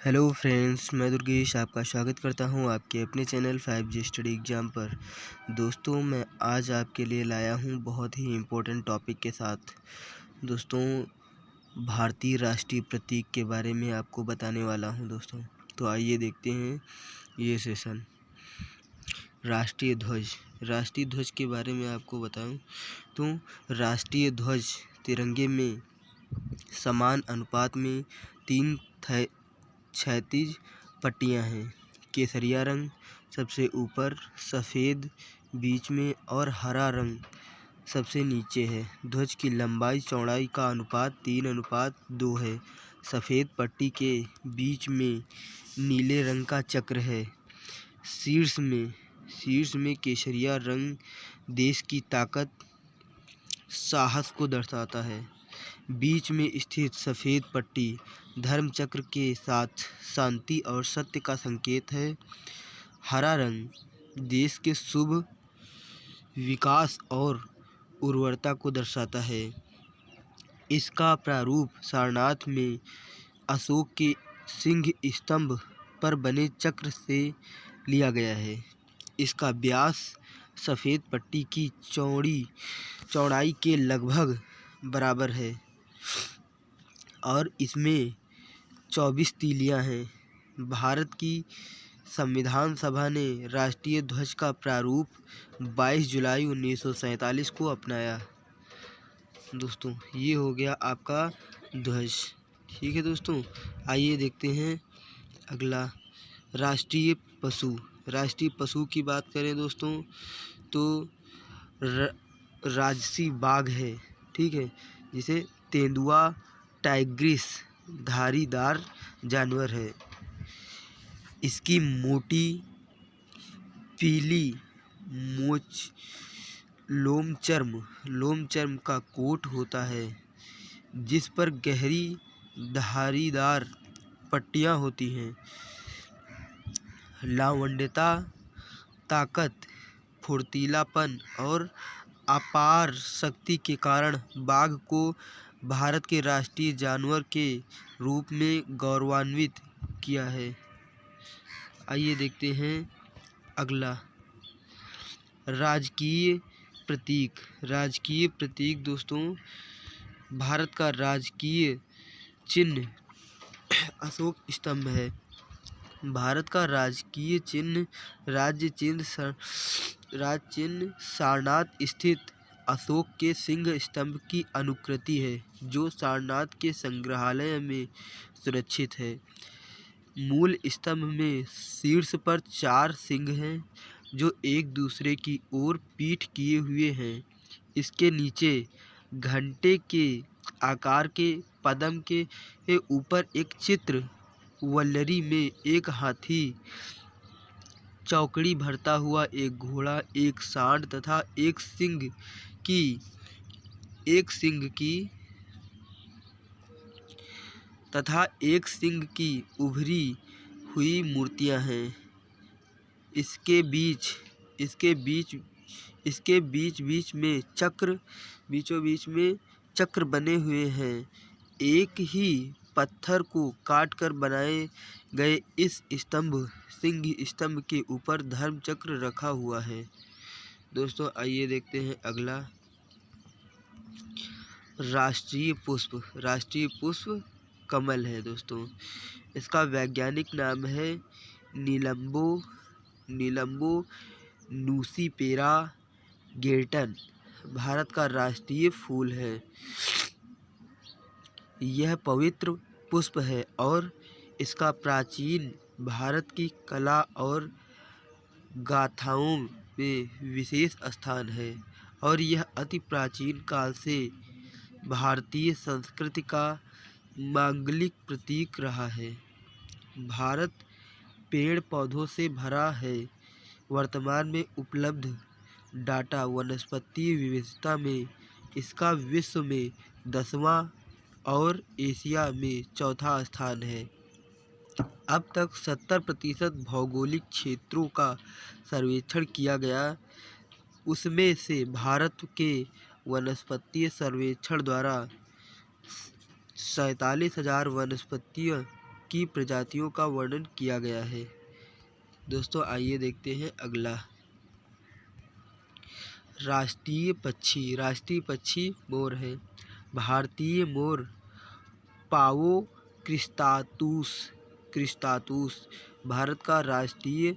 Hello friends, मैं दुर्गेश आपका स्वागत करता हूं आपके अपने चैनल 5G स्टडी एग्ज़ाम पर। दोस्तों, मैं आज आपके लिए लाया हूं बहुत ही इम्पोर्टेंट टॉपिक के साथ। दोस्तों, भारतीय राष्ट्रीय प्रतीक के बारे में आपको बताने वाला हूं दोस्तों। तो आइए देखते हैं ये सेशन। राष्ट्रीय ध्वज के बारे में आपको बताऊं तो राष्ट्रीय ध्वज तिरंगे में समान अनुपात में 3 क्षैतिज पट्टियाँ हैं। केसरिया रंग सबसे ऊपर, सफ़ेद बीच में और हरा रंग सबसे नीचे है। ध्वज की लंबाई चौड़ाई का अनुपात 3:2 है। सफ़ेद पट्टी के बीच में नीले रंग का चक्र है। शीर्ष में केसरिया रंग देश की ताकत, साहस को दर्शाता है। बीच में स्थित सफ़ेद पट्टी धर्म चक्र के साथ शांति और सत्य का संकेत है। हरा रंग देश के शुभ, विकास और उर्वरता को दर्शाता है। इसका प्रारूप सारनाथ में अशोक के सिंह स्तंभ पर बने चक्र से लिया गया है। इसका व्यास सफ़ेद पट्टी की चौड़ाई के लगभग बराबर है और इसमें 24 तीलियां हैं। भारत की संविधान सभा ने राष्ट्रीय ध्वज का प्रारूप 22 जुलाई 1947 को अपनाया। दोस्तों, ये हो गया आपका ध्वज। ठीक है दोस्तों, आइए देखते हैं अगला। राष्ट्रीय पशु की बात करें दोस्तों तो राजसी बाघ है। ठीक है, जिसे तेंदुआ टाइग्रिस धारीदार जानवर है। इसकी मोटी पीली मूंछ लोमचर्म का कोट होता है, जिस पर गहरी धारीदार पट्टियां होती हैं। लावण्यता, ताकत, फुर्तीलापन और अपार शक्ति के कारण बाघ को भारत के राष्ट्रीय जानवर के रूप में गौरवान्वित किया है। आइए देखते हैं अगला। राजकीय प्रतीक दोस्तों, भारत का राजकीय चिन्ह अशोक स्तंभ है। भारत का राजकीय चिन्ह राज्य चिन्ह सारनाथ स्थित अशोक के सिंह स्तंभ की अनुकृति है, जो सारनाथ के संग्रहालय में सुरक्षित है। मूल स्तंभ में शीर्ष पर 4 सिंह हैं, जो एक दूसरे की ओर पीठ किए हुए हैं। इसके नीचे घंटे के आकार के पद्म के ऊपर एक चित्र वल्लरी में एक हाथी, चौकड़ी भरता हुआ एक घोड़ा, एक सांड तथा एक सिंह की उभरी हुई मूर्तियां हैं। इसके बीचों बीच में चक्र बने हुए हैं। एक ही पत्थर को काटकर बनाए गए इस सिंह स्तंभ के ऊपर धर्म चक्र रखा हुआ है। दोस्तों, आइए देखते हैं अगला। राष्ट्रीय पुष्प कमल है दोस्तों। इसका वैज्ञानिक नाम है नीलम्बो नूसीफेरा गेर्टन। भारत का राष्ट्रीय फूल है। यह पवित्र पुष्प है और इसका प्राचीन भारत की कला और गाथाओं में विशेष स्थान है और यह अति प्राचीन काल से भारतीय संस्कृति का मांगलिक प्रतीक रहा है। भारत पेड़ पौधों से भरा है। वर्तमान में उपलब्ध डाटा वनस्पतीय विविधता में इसका विश्व में 10वां और एशिया में 4था स्थान है। अब तक 70% भौगोलिक क्षेत्रों का सर्वेक्षण किया गया। उसमें से भारत के वनस्पतीय सर्वेक्षण द्वारा 47,000 वनस्पतियाँ की प्रजातियों का वर्णन किया गया है। दोस्तों आइए देखते हैं अगला। राष्ट्रीय पक्षी मोर है। भारतीय मोर पावो क्रिस्टातुस भारत का राष्ट्रीय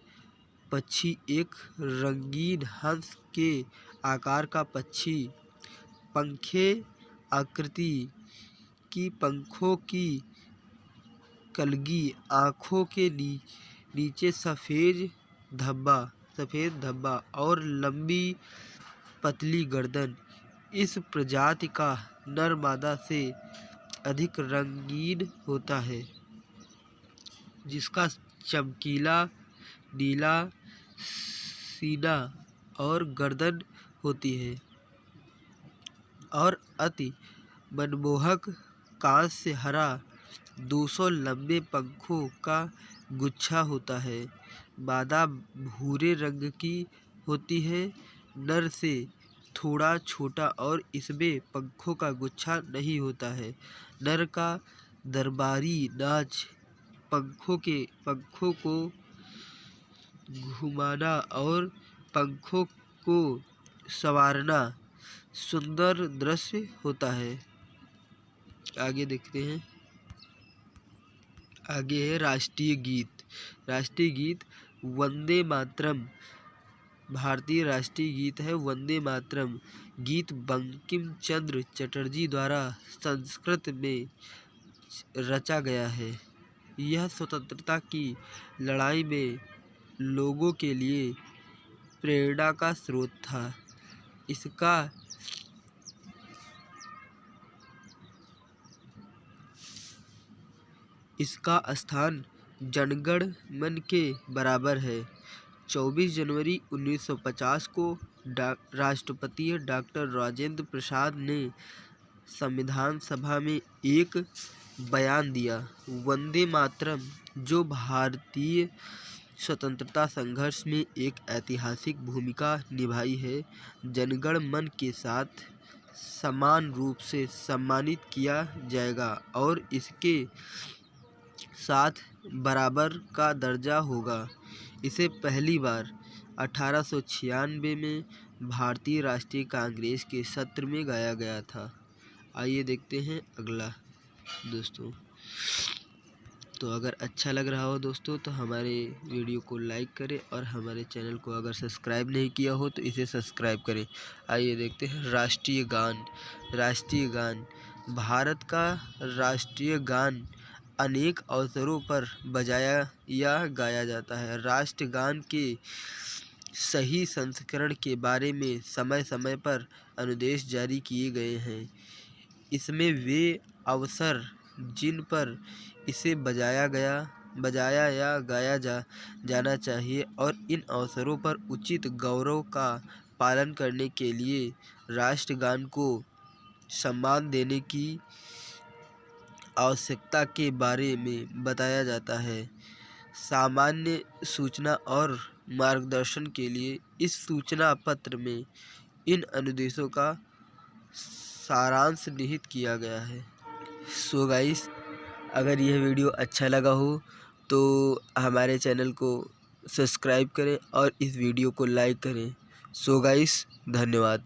पक्षी एक रंगीन हंस के आकार का पक्षी, पंखे आकृति की पंखों की कलगी, आँखों के नीचे सफ़ेद धब्बा और लंबी पतली गर्दन। इस प्रजाति का नर मादा से अधिक रंगीन होता है, जिसका चमकीला नीला सीना और गर्दन होती है और अति मनमोहक कांच से हरा 200 लंबे पंखों का गुच्छा होता है। मादा भूरे रंग की होती है, नर से थोड़ा छोटा और इसमें पंखों का गुच्छा नहीं होता है। नर का दरबारी नाच पंखों को घुमाना और पंखों को संवारना सुंदर दृश्य होता है। आगे देखते हैं। आगे है राष्ट्रीय गीत वंदे मातरम। भारतीय राष्ट्रीय गीत है वंदे मातरम। गीत बंकिम चंद्र चटर्जी द्वारा संस्कृत में रचा गया है। यह स्वतंत्रता की लड़ाई में लोगों के लिए प्रेरणा का स्रोत था। इसका स्थान जनगण मन के बराबर है। 24 जनवरी 1950 को राष्ट्रपति डॉक्टर राजेंद्र प्रसाद ने संविधान सभा में एक बयान दिया। वंदे मातरम, जो भारतीय स्वतंत्रता संघर्ष में एक ऐतिहासिक भूमिका निभाई है, जनगण मन के साथ समान रूप से सम्मानित किया जाएगा और इसके साथ बराबर का दर्जा होगा। इसे पहली बार 1896 में भारतीय राष्ट्रीय कांग्रेस के सत्र में गाया गया था। आइए देखते हैं अगला। दोस्तों तो अगर अच्छा लग रहा हो दोस्तों तो हमारे वीडियो को लाइक करें और हमारे चैनल को अगर सब्सक्राइब नहीं किया हो तो इसे सब्सक्राइब करें। आइए देखते हैं राष्ट्रीय गान। भारत का राष्ट्रीय गान अनेक अवसरों पर बजाया या गाया जाता है। राष्ट्रगान के सही संस्करण के बारे में समय समय पर अनुदेश जारी किए गए हैं। इसमें वे अवसर जिन पर इसे बजाया या गाया जाना चाहिए और इन अवसरों पर उचित गौरव का पालन करने के लिए राष्ट्रगान को सम्मान देने की आवश्यकता के बारे में बताया जाता है। सामान्य सूचना और मार्गदर्शन के लिए इस सूचना पत्र में इन अनुदेशों का सारांश निहित किया गया है। सो गाइस, अगर यह वीडियो अच्छा लगा हो तो हमारे चैनल को सब्सक्राइब करें और इस वीडियो को लाइक करें। सो गाइस, धन्यवाद।